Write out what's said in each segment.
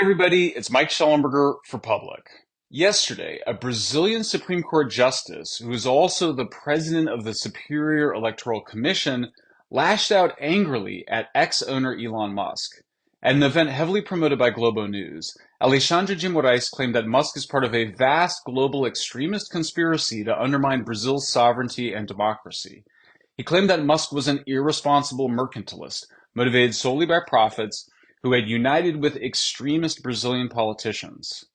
Hey everybody, it's Mike Schellenberger for Public. Yesterday, a Brazilian Supreme Court justice, who is also the president of the Superior Electoral Commission, lashed out angrily at ex-owner Elon Musk. At an event heavily promoted by Globo News, Alexandre de Moraes claimed that Musk is part of a vast global extremist conspiracy to undermine Brazil's sovereignty and democracy. He claimed that Musk was an irresponsible mercantilist, motivated solely by profits, who had united with extremist Brazilian politicians.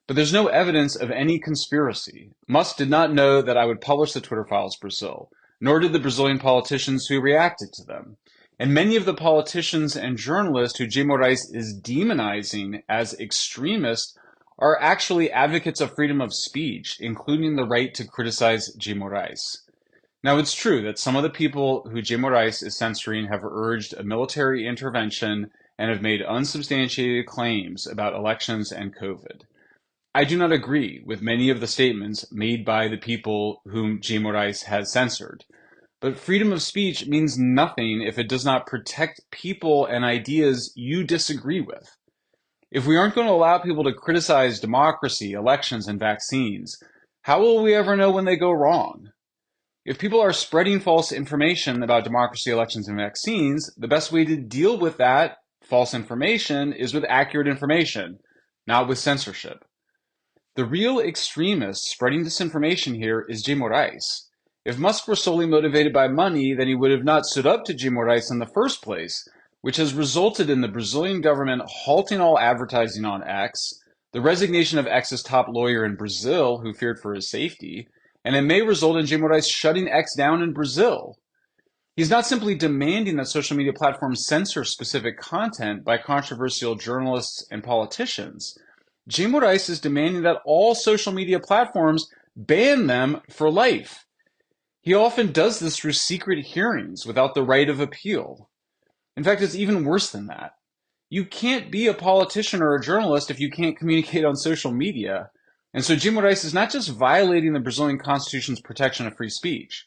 But there's no evidence of any conspiracy. Musk did not know that I would publish the Twitter files Brazil, nor did the Brazilian politicians who reacted to them. And many of the politicians and journalists who J. Moraes is demonizing as extremists are actually advocates of freedom of speech, including the right to criticize J. Moraes. Now, it's true that some of the people who J. Moraes is censoring have urged a military intervention and have made unsubstantiated claims about elections and COVID. I do not agree with many of the statements made by the people whom J. Moraes has censored. But freedom of speech means nothing if it does not protect people and ideas you disagree with. If we aren't going to allow people to criticize democracy, elections, and vaccines, how will we ever know when they go wrong? If people are spreading false information about democracy, elections, and vaccines, the best way to deal with that false information is with accurate information, not with censorship. The real extremist spreading disinformation here is J. Moraes. If Musk were solely motivated by money, then he would have not stood up to J. Moraes in the first place, which has resulted in the Brazilian government halting all advertising on X, the resignation of X's top lawyer in Brazil, who feared for his safety, and it may result in J. Moraes shutting X down in Brazil. He's not simply demanding that social media platforms censor specific content by controversial journalists and politicians. J. Moraes is demanding that all social media platforms ban them for life. He often does this through secret hearings without the right of appeal. In fact, it's even worse than that. You can't be a politician or a journalist if you can't communicate on social media. And so J. Moraes is not just violating the Brazilian Constitution's protection of free speech.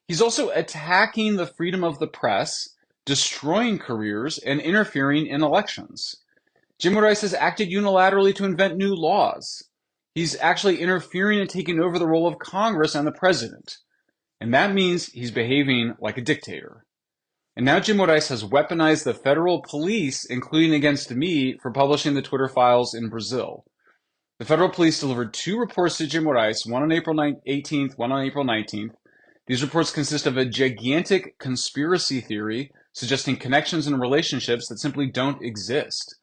He's also attacking the freedom of the press, destroying careers, and interfering in elections. J. Moraes has acted unilaterally to invent new laws. He's actually interfering and taking over the role of Congress and the president. And that means he's behaving like a dictator. And now J. Moraes has weaponized the federal police, including against me, for publishing the Twitter files in Brazil. The federal police delivered 2 reports to J. Moraes, one on April 18th, one on April 19th. These reports consist of a gigantic conspiracy theory suggesting connections and relationships that simply don't exist.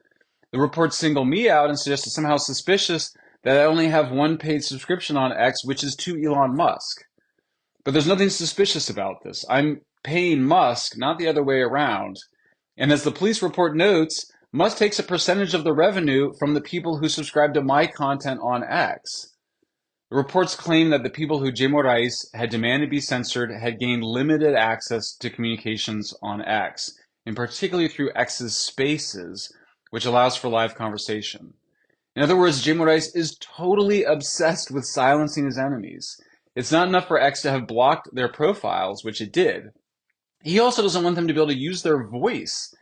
The reports single me out and suggest it's somehow suspicious that I only have one paid subscription on X, which is to Elon Musk. But there's nothing suspicious about this. I'm paying Musk, not the other way around. And as the police report notes, Musk takes a percentage of the revenue from the people who subscribe to my content on X. The reports claim that the people who J. Moraes had demanded be censored had gained limited access to communications on X, and particularly through X's spaces, which allows for live conversation. In other words, J. Moraes is totally obsessed with silencing his enemies. It's not enough for X to have blocked their profiles, which it did. He also doesn't want them to be able to use their voice.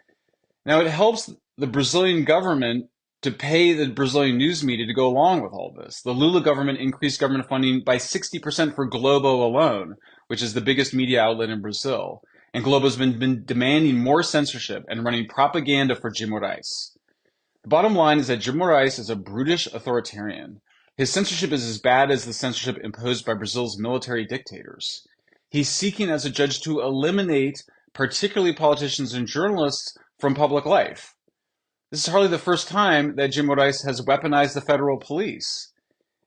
Now, it helps the Brazilian government to pay the Brazilian news media to go along with all this. The Lula government increased government funding by 60% for Globo alone, which is the biggest media outlet in Brazil. And Globo's been demanding more censorship and running propaganda for J. Moraes. The bottom line is that J. Moraes is a brutish authoritarian. His censorship is as bad as the censorship imposed by Brazil's military dictators. He's seeking as a judge to eliminate particularly politicians and journalists from public life. This is hardly the first time that J. Moraes has weaponized the federal police.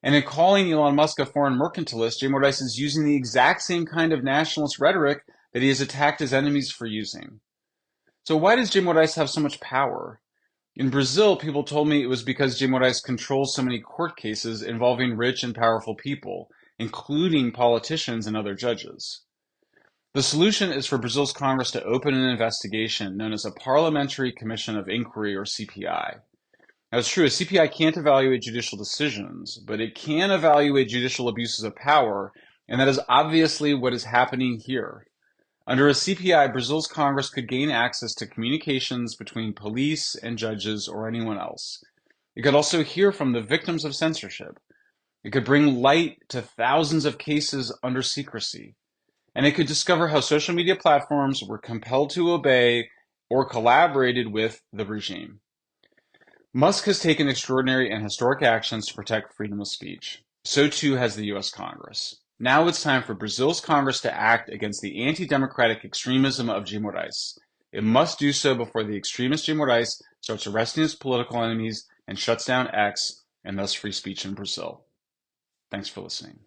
And in calling Elon Musk a foreign mercantilist, J. Moraes is using the exact same kind of nationalist rhetoric that he has attacked his enemies for using. So why does J. Moraes have so much power? In Brazil, people told me it was because J. Moraes controls so many court cases involving rich and powerful people, including politicians and other judges. The solution is for Brazil's Congress to open an investigation known as a Parliamentary Commission of Inquiry, or CPI. Now, it's true, a CPI can't evaluate judicial decisions, but it can evaluate judicial abuses of power, and that is obviously what is happening here. Under a CPI, Brazil's Congress could gain access to communications between police and judges or anyone else. It could also hear from the victims of censorship. It could bring light to thousands of cases under secrecy. And it could discover how social media platforms were compelled to obey or collaborated with the regime. Musk has taken extraordinary and historic actions to protect freedom of speech. So too has the US Congress. Now it's time for Brazil's Congress to act against the anti-democratic extremism of de Moraes. It must do so before the extremist de Moraes starts arresting his political enemies and shuts down X and thus free speech in Brazil. Thanks for listening.